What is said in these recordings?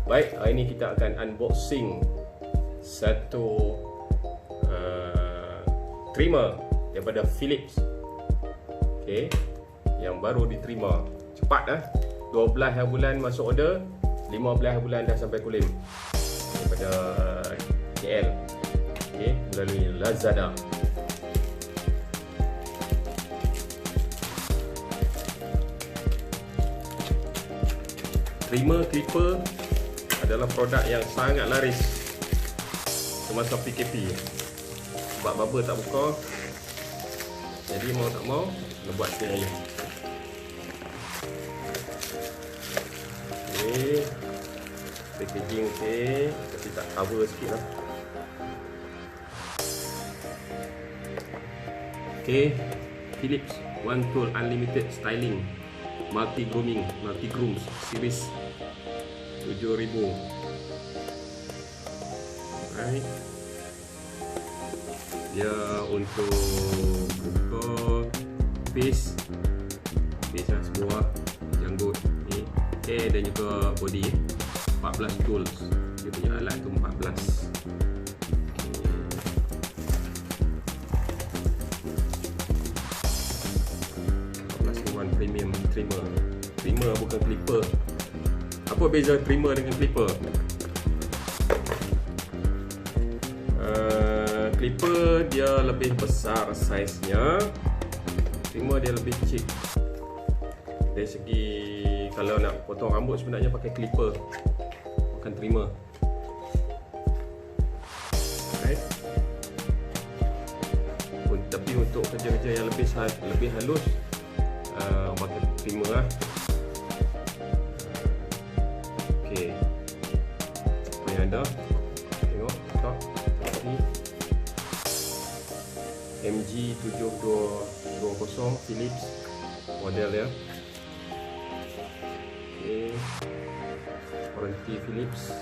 Baik, hari ini kita akan unboxing satu trimmer daripada Philips. Okey, yang baru diterima. Cepat 12 bulan masuk order, 15 bulan dah sampai Kulim daripada KL. Okey, melalui Lazada. Trimmer clipper adalah produk yang sangat laris semasa PKP. Sebab barber tak buka, jadi mau tak mau kena buat sendiri. Okey, packaging okey, tapi tak cover sikit lah. Okey, Philips One Tool Unlimited Styling Multi Grooms series 7000. Right. Dia untuk buka face lah, sebuah janggut ni. Okay, dan juga body 14 tools. Dia punya alat tu 14. Premium trimmer. Trimmer bukan clipper. Apa beza trimmer dengan clipper? Clipper dia lebih besar saiznya, trimmer dia lebih kecil. Dari segi kalau nak potong rambut sebenarnya pakai clipper, bukan trimmer. Right. Tapi untuk kerja-kerja yang lebih halus, pakai trimmer lah. Okey, apa yang ada? Tengok tak? Ini MG7220 Philips model ya. Okey, warranty Philips.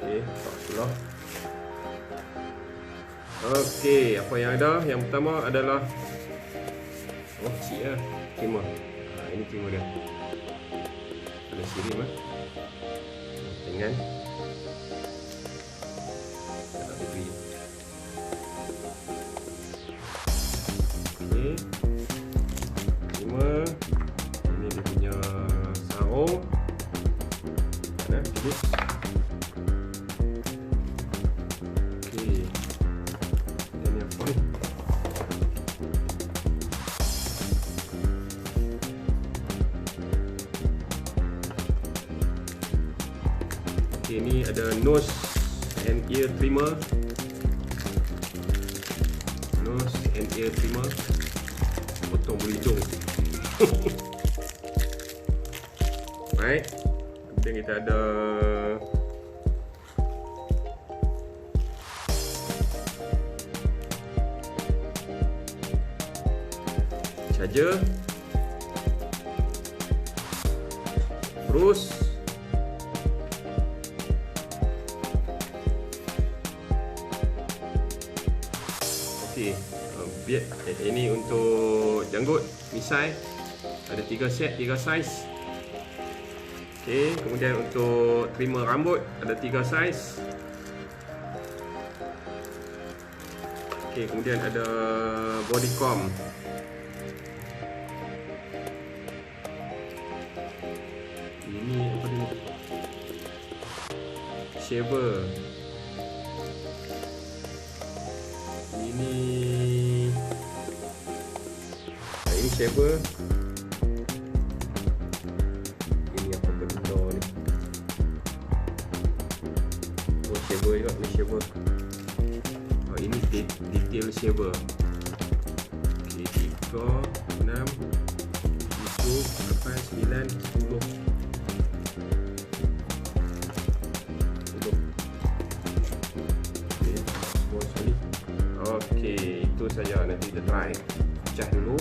Okey, tak salah. Okey, apa yang ada? Yang pertama adalah kecil lah, trimmer. Ini trimmer dia. Ada sirim dengan tak beri. Okey, trimmer. Ini dia punya sarung. Philips. Okey, ini apa ni? Ini ada nose and ear trimmer. Nose and ear trimmer. Potong bulu hidung. Right. Kemudian kita ada charger. Terus ini untuk janggut misai, ada 3 set, 3 saiz. Okey, kemudian untuk trimmer rambut ada 3 saiz. Okey, kemudian ada body comb. Ini apa ni? Shaver. Ini shaver. Ini apa benda ni? Oh, shaver juga ni, shaver. Oh, ini detail shaver. Okey, 3, 6, 7, 8, 9, 10. Okey, itu saja. Nanti kita try. Pecah dulu.